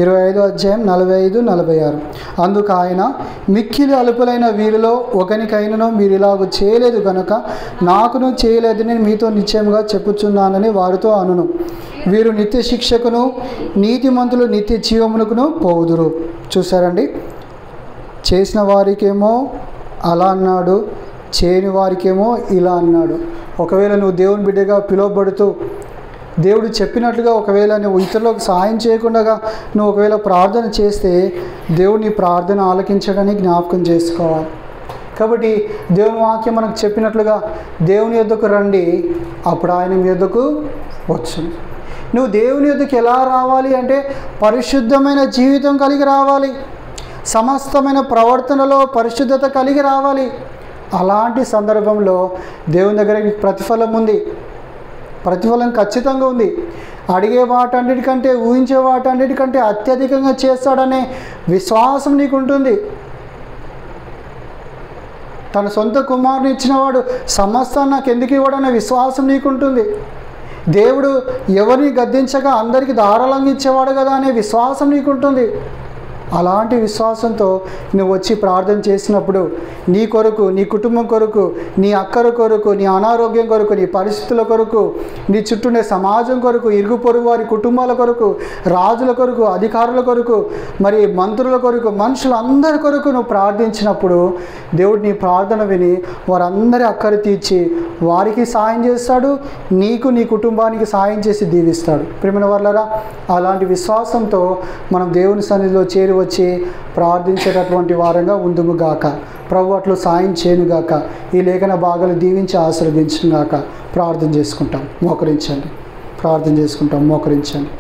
Speaker 1: 25వ అధ్యాయం 45, 46. అందుకు ఆయన, మిక్కిలి అల్పులైన వీరిలో ఒకనికైనను మీరు ఇలాగ చేయలేదు కనుక నాకును చేయలేదని మీతో నిశ్చయముగా చెప్పుచున్నానని వారితో అనును. వీరు నిత్య శిక్షకును నీతిమంతులు నిత్య జీవమునకును పోవుదురు. చూసారండి, చేసిన వారికేమో అలా అన్నాడు, చేయని వారికేమో ఇలా అన్నాడు. ఒకవేళ నువ్వు దేవుని బిడ్డగా పిలువబడుతూ దేవుడు చెప్పినట్లుగా ఒకవేళ నువ్వు ఇతరులకు సహాయం చేయకుండా నువ్వు ఒకవేళ ప్రార్థన చేస్తే దేవుడు నీ ప్రార్థన ఆలకించడానికి జ్ఞాపకం చేసుకోవాలి. కాబట్టి దేవుని వాక్యం మనకు చెప్పినట్లుగా దేవుని యొద్దకు రండి, అప్పుడు ఆయన మీ యొద్దకు వచ్చును. నువ్వు దేవుని యొద్దకు ఎలా రావాలి అంటే పరిశుద్ధమైన జీవితం కలిగి రావాలి, సమస్తమైన ప్రవర్తనలో పరిశుద్ధత కలిగి రావాలి. అలాంటి సందర్భంలో దేవుని దగ్గర నీకు ప్రతిఫలం ఉంది, ప్రతిఫలం ఖచ్చితంగా ఉంది. అడిగే వాటన్నిటికంటే ఊహించే వాటన్నిటికంటే అత్యధికంగా చేస్తాడనే విశ్వాసం నీకు ఉంటుంది. తన సొంత కుమారుని ఇచ్చినవాడు సమస్తాన్ని నాకు ఎందుకు ఇవ్వడనే విశ్వాసం నీకుంటుంది. దేవుడు ఎవరిని గద్దించగా అందరికీ ధారాళంగా ఇచ్చేవాడు కదా అనే విశ్వాసం నీకుంటుంది. అలాంటి విశ్వాసంతో నువ్వు వచ్చి ప్రార్థన చేసినప్పుడు నీ కొరకు, నీ కుటుంబం కొరకు, నీ అక్కర కొరకు, నీ అనారోగ్యం కొరకు, నీ పరిస్థితుల కొరకు, నీ చుట్టూనే సమాజం కొరకు, ఇరుగు పొరుగు వారి కుటుంబాల కొరకు, రాజుల కొరకు, అధికారుల కొరకు, మరి మంత్రుల కొరకు, మనుషులందరి కొరకు నువ్వు ప్రార్థించినప్పుడు దేవుడు నీ ప్రార్థన విని వారందరి అక్కర తీర్చి వారికి సాయం చేస్తాడు, నీకు నీ కుటుంబానికి సాయం చేసి దీవిస్తాడు. ప్రియమైన వారలారా, అలాంటి విశ్వాసంతో మనం దేవుని సన్నిధిలో చేరి వచ్చి ప్రార్థించేటటువంటి వారంగా ఉందుముగాక. ప్రభు అట్లు సాయం చేయనుగాక. ఈ లేఖన భాగాలు దీవించి ఆశీర్వదించుగాక. ప్రార్థన చేసుకుంటాం, మోకరించండి. ప్రార్థన చేసుకుంటాం, మోకరించండి.